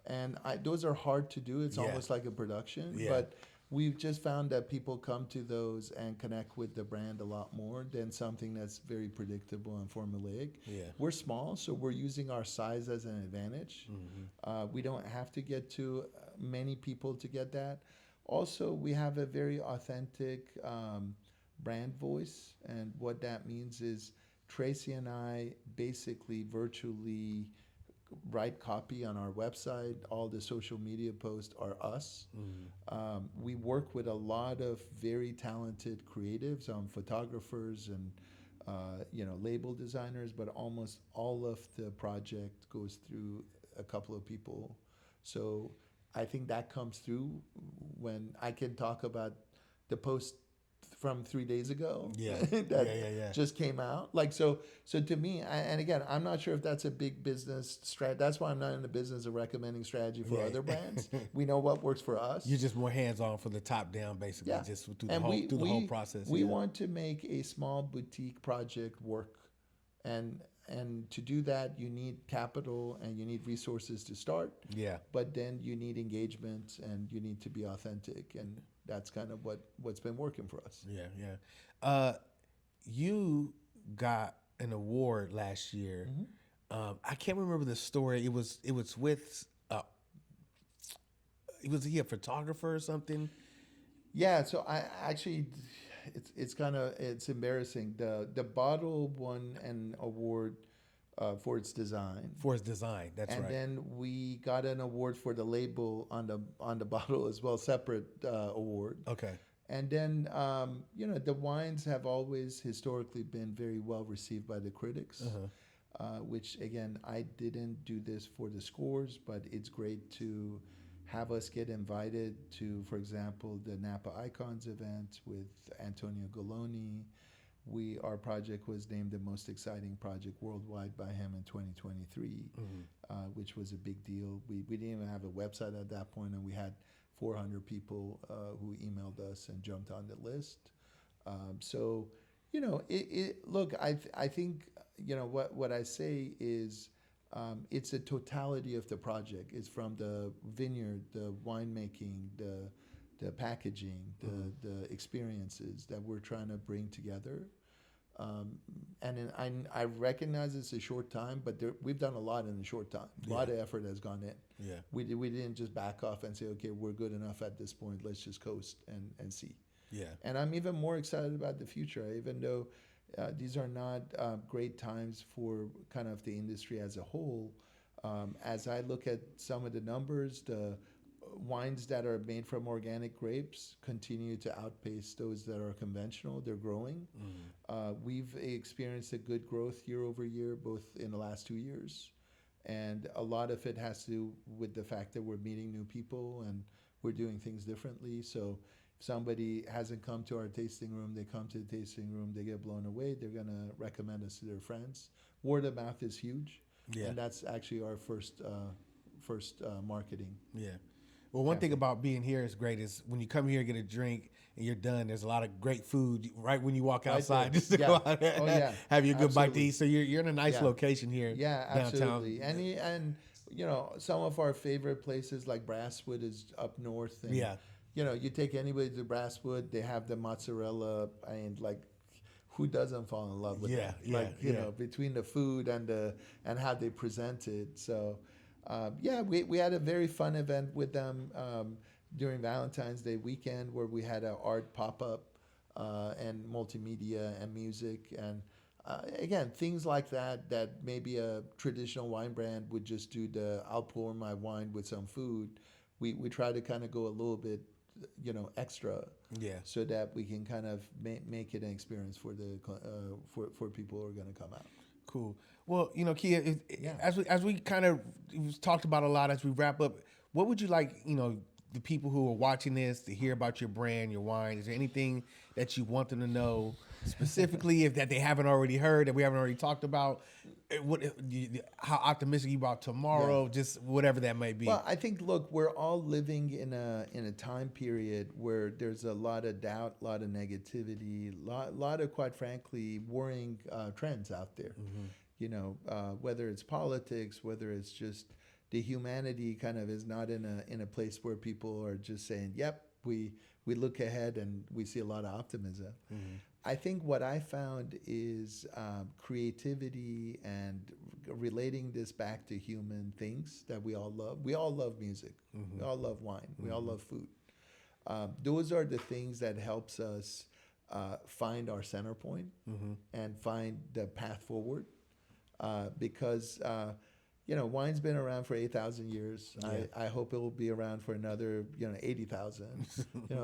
And those are hard to do. It's almost like a production. But we've just found that people come to those and connect with the brand a lot more than something that's very predictable and formulaic. We're small, so we're using our size as an advantage. We don't have to get to many people to get that. Also, we have a very authentic brand voice, and what that means is Tracy and I basically virtually write copy on our website. All the social media posts are us. We work with a lot of very talented creatives, photographers and label designers, but almost all of the project goes through a couple of people. So I think that comes through when I can talk about the post from 3 days ago that just came out. Like, so to me, and again, I'm not sure if that's a big business strategy. That's why I'm not in the business of recommending strategy for other brands. We know what works for us. You're just more hands-on for the top down, basically, just through the whole process. We want to make a small boutique project work. And to do that, you need capital and you need resources to start. But then you need engagement and you need to be authentic. And that's kind of what's been working for us. You got an award last year. I can't remember the story. It was with was he a photographer or something? Yeah. So I actually, it's embarrassing. The bottle won an award for its design. That's right. And then we got an award for the label on the bottle as well, separate award. Okay. And then the wines have always historically been very well received by the critics. which again, I didn't do this for the scores, but it's great to have us get invited to, for example, the Napa Icons event with Antonio Goloni. Our project was named the most exciting project worldwide by him in 2023, which was a big deal. We didn't even have a website at that point, and we had 400 people who emailed us and jumped on the list. So, look, I think, what I say is it's a totality of the project. It's from the vineyard, the winemaking, the packaging, the experiences that we're trying to bring together. I recognize it's a short time, but we've done a lot in a short time. A lot of effort has gone in. Yeah. We didn't just back off and say, okay, we're good enough at this point. Let's just coast and see. Yeah. And I'm even more excited about the future, even though these are not great times for kind of the industry as a whole. As I look at some of the numbers, the wines that are made from organic grapes continue to outpace those that are conventional. They're growing. We've experienced a good growth year over year, both in the last 2 years. And a lot of it has to do with the fact that we're meeting new people and we're doing things differently. So if somebody hasn't come to our tasting room, they come to the tasting room, they get blown away, they're going to recommend us to their friends. Word of mouth is huge. Yeah. And that's actually our first marketing. Yeah. Well, one thing about being here is great is when you come here and get a drink and you're done, there's a lot of great food right when you walk outside just to go out and have your good bite to eat. So you're in a nice location here absolutely. downtown. And some of our favorite places like Brasswood is up north. And, you take anybody to Brasswood, they have the mozzarella and like, who doesn't fall in love with that? Between the food and how they present it. So, we had a very fun event with them during Valentine's Day weekend where we had an art pop-up and multimedia and music. And again, things like that maybe a traditional wine brand would just do I'll pour my wine with some food. We try to kind of go a little bit extra, so that we can kind of make it an experience for for people who are going to come out. Cool. Well, Kia, as we kind of talked about a lot, as we wrap up, what would you like, the people who are watching this to hear about your brand, your wine? Is there anything that you want them to know specifically, that they haven't already heard, that we haven't already talked about? How optimistic you about tomorrow? Just whatever that may be. Well, I think, look, we're all living in a time period where there's a lot of doubt, a lot of negativity, a lot of, quite frankly, worrying trends out there. Whether it's politics, whether it's just the humanity kind of is not in a place where people are just saying, yep, we look ahead and we see a lot of optimism. I think what I found is creativity and relating this back to human things that we all love. We all love music. We all love wine. We all love food. Those are the things that helps us find our center point and find the path forward. Because wine's been around for 8,000 years. Yeah. I hope it will be around for another 80,000.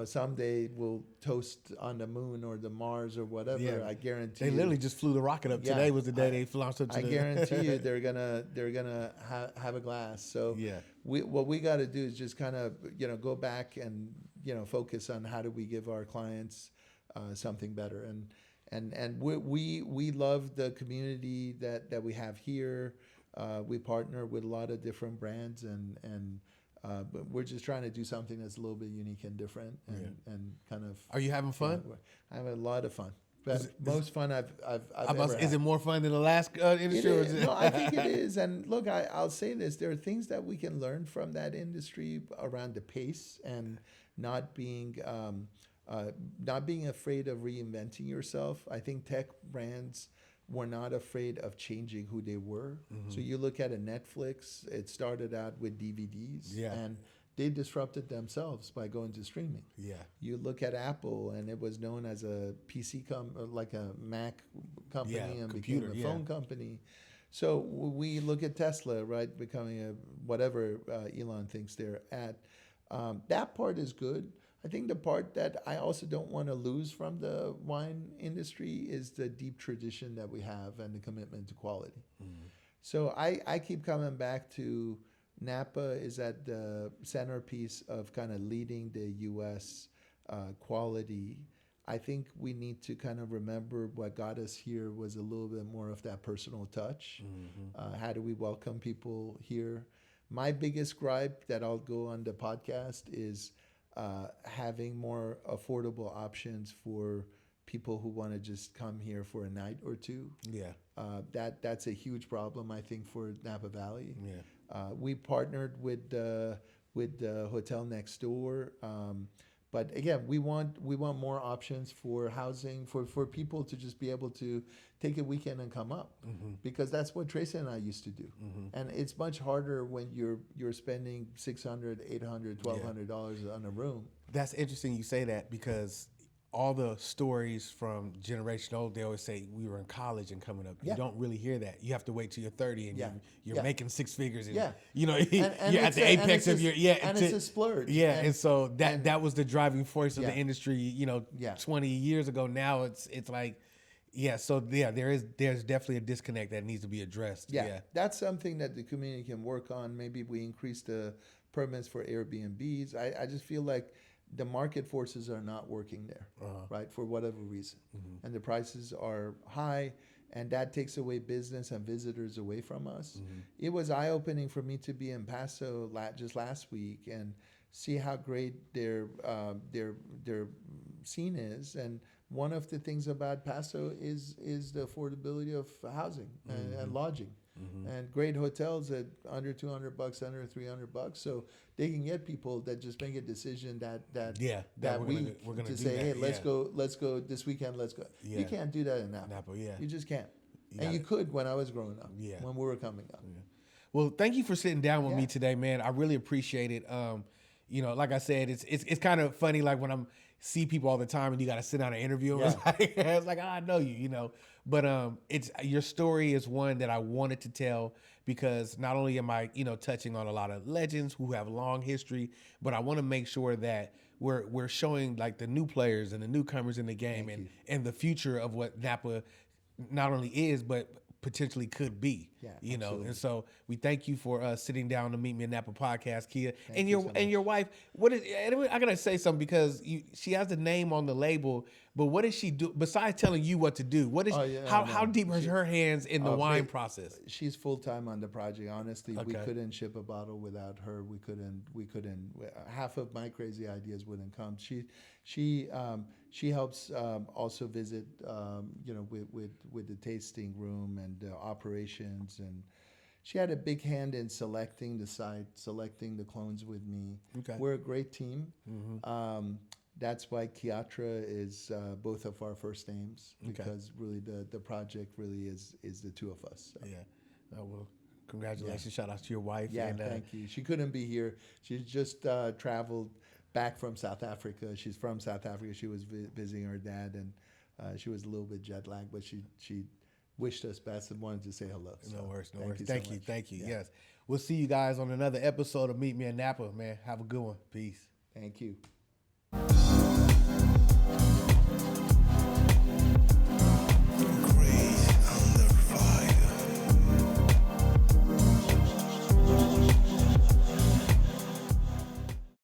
Someday we'll toast on the moon or the Mars or whatever. Yeah. I guarantee. They literally just flew the rocket up. Today was the day they launched up. I guarantee you they're gonna have a glass. So what we got to do is just kind of go back and focus on how do we give our clients something better. And we love the community that we have here. We partner with a lot of different brands, but we're just trying to do something that's a little bit unique and different, and kind of. Are you having fun? I'm having a lot of fun. Most fun I've ever had. Is it more fun than the last industry? No, I think it is. And look, I'll say this: there are things that we can learn from that industry around the pace and not being afraid of reinventing yourself. I think tech brands were not afraid of changing who they were. So you look at a Netflix, it started out with DVDs and they disrupted themselves by going to streaming. Yeah. You look at Apple and it was known as a PC like a Mac company and became a phone company. So we look at Tesla, right, becoming whatever Elon thinks they're at. That part is good. I think the part that I also don't want to lose from the wine industry is the deep tradition that we have and the commitment to quality. So I keep coming back to Napa is at the centerpiece of kind of leading the U.S. Quality. I think we need to kind of remember what got us here was a little bit more of that personal touch. How do we welcome people here? My biggest gripe that I'll go on the podcast is having more affordable options for people who want to just come here for a night or two. Yeah. That's a huge problem, I think, for Napa Valley. Yeah. We partnered with the hotel next door. But again, we want more options for housing, for people to just be able to take a weekend and come up, because that's what Tracy and I used to do. And it's much harder when you're spending $600, $800, $1,200 on a room. That's interesting you say that, because all the stories from generation old, they always say we were in college and coming up. You don't really hear that. You have to wait till you're 30 and you're making six figures. And, you know, you're at the apex of your and it's a splurge. Yeah, and so that was the driving force of the industry. You know, 20 years ago. Now it's like, there's definitely a disconnect that needs to be addressed. Yeah, that's something that the community can work on. Maybe we increase the permits for Airbnbs. I just feel like the market forces are not working there, right, for whatever reason. And the prices are high, and that takes away business and visitors away from us. It was eye-opening for me to be in Paso just last week and see how great their scene is. And one of the things about Paso is the affordability of housing and lodging. And great hotels at under $200, under $300, so they can get people that just make a decision that week we're gonna to do say, that. hey, let's go this weekend. Let's go. You can't do that in Napa. You just can't. You could when I was growing up. When we were coming up. Well, thank you for sitting down with me today, man. I really appreciate it. You know, like I said, it's kind of funny, like when I'm see people all the time and you got to sit down and interview them. It's like, I know you know. But it's your story is one that I wanted to tell, because not only am I, touching on a lot of legends who have long history, but I want to make sure that we're showing like the new players and the newcomers in the game and the future of what Napa not only is, but potentially could be, absolutely. And so we thank you for sitting down to Meet Me in Napa Podcast, Kia, and your wife. I gotta say something, because she has the name on the label, but what does she do besides telling you what to do? What is how deep is her hands in the wine process? She's full time on the project. Honestly, we couldn't ship a bottle without her. We couldn't. Half of my crazy ideas wouldn't come. She helps also visit, with the tasting room and operations, and she had a big hand in selecting the site, selecting the clones with me. We're a great team. That's why Kiatra is both of our first names, because really the project really is the two of us. So. Well, congratulations! Shout out to your wife. Thank you. She couldn't be here. She just traveled back from South Africa. She's from South Africa. She was visiting her dad, and she was a little bit jet lagged, but she wished us best and wanted to say hello. So, no worries. Thank you. Yes. We'll see you guys on another episode of Meet Me in Napa, man. Have a good one. Peace. Thank you.